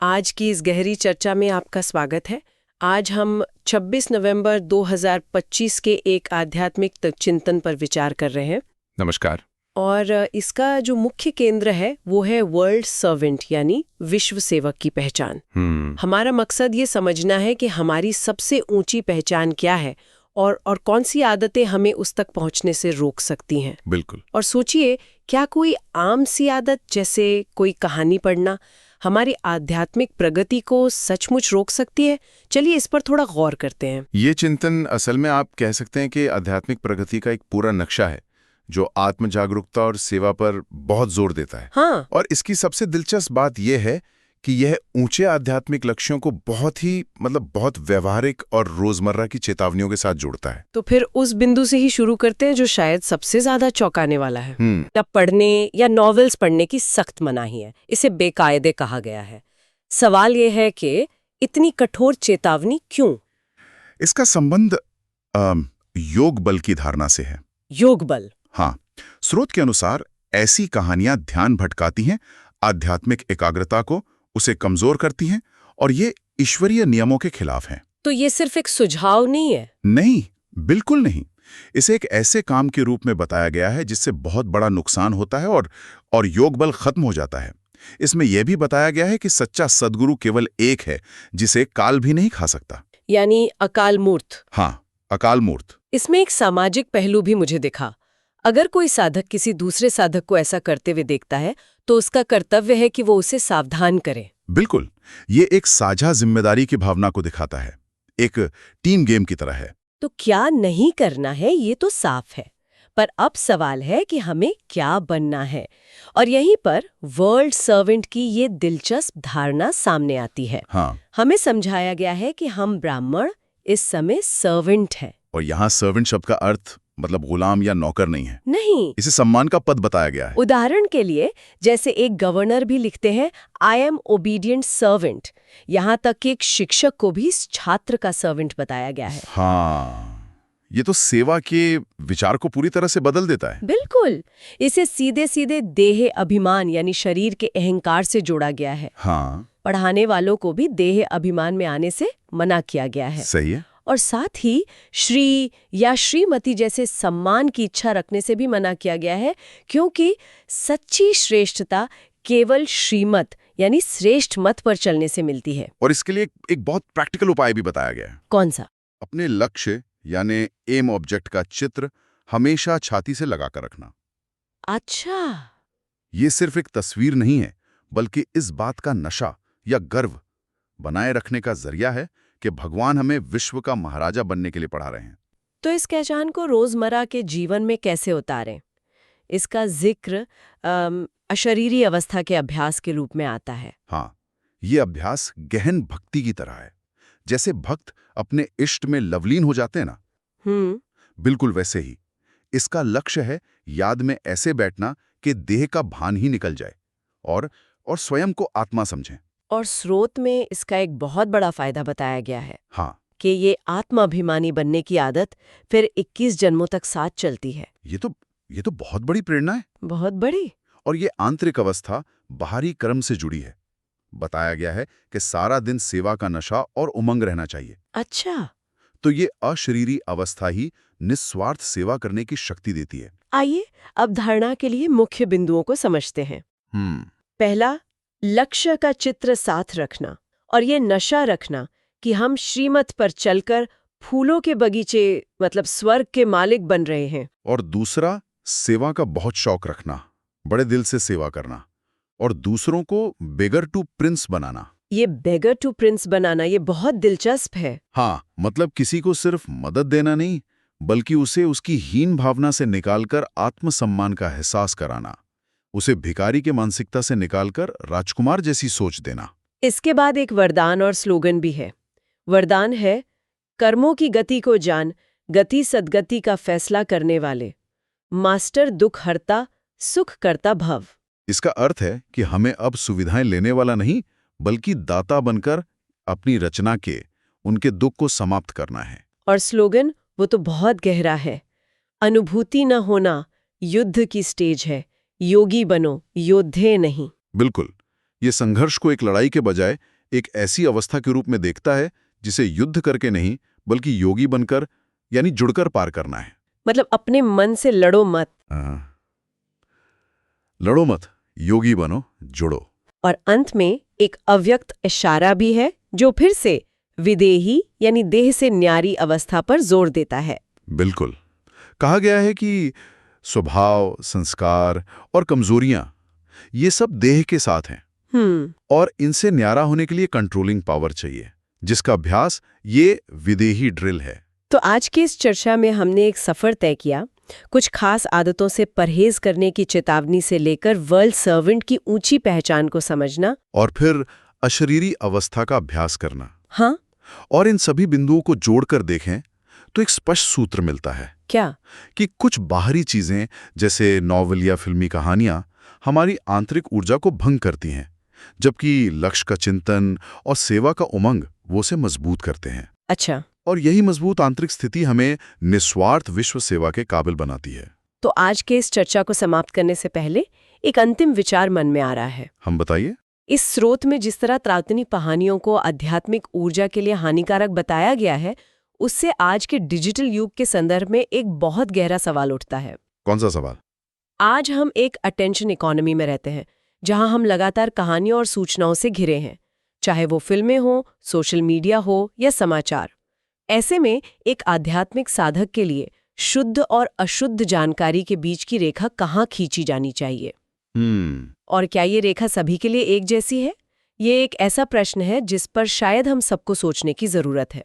आज की इस गहरी चर्चा में आपका स्वागत है। आज हम 26 नवंबर 2025 के एक आध्यात्मिक चिंतन पर विचार कर रहे हैं। नमस्कार। और इसका जो मुख्य केंद्र है वो है वर्ल्ड सर्वेंट यानी विश्व सेवक की पहचान। हमारा मकसद ये समझना है कि हमारी सबसे ऊंची पहचान क्या है और कौन सी आदतें हमें उस तक पहुंचने से रोक सकती हैं। बिल्कुल। और सोचिए, क्या कोई आम सी आदत जैसे कोई कहानी पढ़ना हमारी आध्यात्मिक प्रगति को सचमुच रोक सकती है? चलिए इस पर थोड़ा गौर करते हैं। ये चिंतन असल में आप कह सकते हैं कि आध्यात्मिक प्रगति का एक पूरा नक्शा है जो आत्म जागरूकता और सेवा पर बहुत जोर देता है। हाँ। और इसकी सबसे दिलचस्प बात यह है कि यह ऊंचे आध्यात्मिक लक्ष्यों को बहुत व्यवहारिक और रोजमर्रा की चेतावनियों के साथ जोड़ता है। तो फिर उस बिंदु से ही शुरू करते हैं जो शायद सबसे ज्यादा चौंकाने वाला है। तब पढ़ने या नॉवेल्स पढ़ने की सख्त मनाही है, इसे बेकायदे कहा गया है। सवाल यह है कि इतनी कठोर चेतावनी क्यों? इसका संबंध योग बल की धारणा से है। योग बल? हाँ, स्रोत के अनुसार ऐसी कहानियां ध्यान भटकाती हैं, आध्यात्मिक एकाग्रता को उसे कमजोर करती हैं और ये ईश्वरीय नियमों के खिलाफ हैं। तो ये सिर्फ एक सुझाव नहीं है? नहीं, बिल्कुल नहीं। इसे एक ऐसे काम के रूप में बताया गया है जिससे बहुत बड़ा नुकसान होता है और योग बल खत्म हो जाता है। इसमें यह भी बताया गया है कि सच्चा सद्गुरु केवल एक है जिसे काल भी नहीं खा सकता, यानी अकाल मूर्त। हाँ, अकाल मूर्त। इसमें एक सामाजिक पहलू भी मुझे दिखा। अगर कोई साधक किसी दूसरे साधक को ऐसा करते हुए देखता है तो उसका कर्तव्य है कि वो उसे सावधान करे। बिल्कुल, ये एक साझा जिम्मेदारी की भावना को दिखाता है, एक टीम गेम की तरह है। तो क्या नहीं करना है ये तो साफ है, पर अब सवाल है कि हमें क्या बनना है। और यहीं पर वर्ल्ड सर्वेंट की ये दिलचस्प धारणा सामने आती है। हाँ। हमें समझाया गया है कि हम ब्राह्मण इस समय सर्वेंट हैं। और यहाँ सर्वेंट शब्द का अर्थ गुलाम या नौकर नहीं है। नहीं, इसे सम्मान का पद बताया गया है। उदाहरण के लिए जैसे एक गवर्नर भी लिखते हैं आई एम ओबीडियंट सर्वेंट। यहाँ तक कि एक शिक्षक को भी छात्र का सर्वेंट बताया गया है। हाँ, ये तो सेवा के विचार को पूरी तरह से बदल देता है। बिल्कुल, इसे सीधे सीधे देह अभिमान यानी शरीर के अहंकार से जोड़ा गया है। हाँ, पढ़ाने वालों को भी देह अभिमान में आने से मना किया गया है। सही है। और साथ ही श्री या श्रीमती जैसे सम्मान की इच्छा रखने से भी मना किया गया है, क्योंकि सच्ची श्रेष्ठता केवल श्रीमत यानी श्रेष्ठ मत पर चलने से मिलती है। और इसके लिए एक बहुत प्रैक्टिकल उपाय भी बताया गया है। कौन सा? अपने लक्ष्य यानी एम ऑब्जेक्ट का चित्र हमेशा छाती से लगाकर रखना। अच्छा। ये सिर्फ एक तस्वीर नहीं है, बल्कि इस बात का नशा या गर्व बनाए रखने का जरिया है कि भगवान हमें विश्व का महाराजा बनने के लिए पढ़ा रहे हैं। तो इस पहचान को रोजमर्रा के जीवन में कैसे उतारें? इसका जिक्र अशरीरी अवस्था के अभ्यास के रूप में आता है। हाँ, ये अभ्यास गहन भक्ति की तरह है। जैसे भक्त अपने इष्ट में लवलीन हो जाते हैं ना, बिल्कुल वैसे ही इसका लक्ष्य है याद में ऐसे बैठना कि देह का भान ही निकल जाए और स्वयं को आत्मा समझें। और स्रोत में इसका एक बहुत बड़ा फायदा बताया गया है। हाँ, कि ये आत्माभिमानी बनने की आदत फिर 21 जन्मों तक साथ चलती है। ये तो बहुत बड़ी प्रेरणा है। बहुत बड़ी। और ये आंतरिक अवस्था बाहरी कर्म से जुड़ी है। बताया गया है कि सारा दिन सेवा का नशा और उमंग रहना चाहिए। अच्छा। तो ये अशरीरी अवस्था ही निस्वार्थ सेवा करने की शक्ति देती है। आइए अब धारणा के लिए मुख्य बिंदुओं को समझते हैं। पहला, लक्ष्य का चित्र साथ रखना और ये नशा रखना कि हम श्रीमत पर चलकर फूलों के बगीचे स्वर्ग के मालिक बन रहे हैं। और दूसरा, सेवा का बहुत शौक रखना, बड़े दिल से सेवा करना और दूसरों को बेगर टू प्रिंस बनाना। ये बेगर टू प्रिंस बनाना ये बहुत दिलचस्प है। हाँ, किसी को सिर्फ मदद देना नहीं, बल्कि उसे उसकी हीन भावना से निकालकर आत्मसम्मान का एहसास कराना, उसे भिखारी के मानसिकता से निकालकर राजकुमार जैसी सोच देना। इसके बाद एक वरदान और स्लोगन भी है। वरदान है, कर्मों की गति को जान, गति सद्गति का फैसला करने वाले, मास्टर दुख हरता सुख करता भव। इसका अर्थ है कि हमें अब सुविधाएं लेने वाला नहीं, बल्कि दाता बनकर अपनी रचना के उनके दुख को समाप्त करना है। और स्लोगन वो तो बहुत गहरा है। अनुभूति न होना युद्ध की स्टेज है, योगी बनो योद्धे नहीं। बिल्कुल, ये संघर्ष को एक लड़ाई के बजाय एक ऐसी अवस्था के रूप में देखता है जिसे युद्ध करके नहीं बल्कि योगी बनकर यानी जुड़कर पार करना है। मतलब अपने मन से लड़ो मत। लड़ो मत, योगी बनो, जुड़ो। और अंत में एक अव्यक्त इशारा भी है जो फिर से विदेही यानी देह से न्यारी अवस्था पर जोर देता है। बिल्कुल। कहा गया है कि स्वभाव, संस्कार और कमजोरियां ये सब देह के साथ हैं और इनसे न्यारा होने के लिए कंट्रोलिंग पावर चाहिए, जिसका अभ्यास ये विदेही ड्रिल है। तो आज की इस चर्चा में हमने एक सफर तय किया, कुछ खास आदतों से परहेज करने की चेतावनी से लेकर वर्ल्ड सर्वेंट की ऊंची पहचान को समझना और फिर अशरीरी अवस्था का अभ्यास करना। हाँ, और इन सभी बिंदुओं को जोड़कर देखें तो एक स्पष्ट सूत्र मिलता है। क्या? कि कुछ बाहरी चीजें जैसे नॉवल या फिल्मी कहानियां हमारी आंतरिक ऊर्जा को भंग करती हैं, जबकि लक्ष्य का चिंतन और सेवा का उमंग वो से मजबूत करते हैं। अच्छा। और यही मजबूत आंतरिक स्थिति हमें निस्वार्थ विश्व सेवा के काबिल बनाती है। तो आज के इस चर्चा को समाप्त करने से पहले एक अंतिम विचार मन में आ रहा है। हम बताइए। इस स्रोत में जिस तरह त्रातनी कहानियों को आध्यात्मिक ऊर्जा के लिए हानिकारक बताया गया है, उससे आज के डिजिटल युग के संदर्भ में एक बहुत गहरा सवाल उठता है। कौन सा सवाल? आज हम एक अटेंशन इकोनॉमी में रहते हैं, जहां हम लगातार कहानियों और सूचनाओं से घिरे हैं, चाहे वो फिल्में हो, सोशल मीडिया हो या समाचार। ऐसे में एक आध्यात्मिक साधक के लिए शुद्ध और अशुद्ध जानकारी के बीच की रेखा कहाँ खींची जानी चाहिए? और क्या ये रेखा सभी के लिए एक जैसी है? ये एक ऐसा प्रश्न है जिस पर शायद हम सबको सोचने की जरूरत है।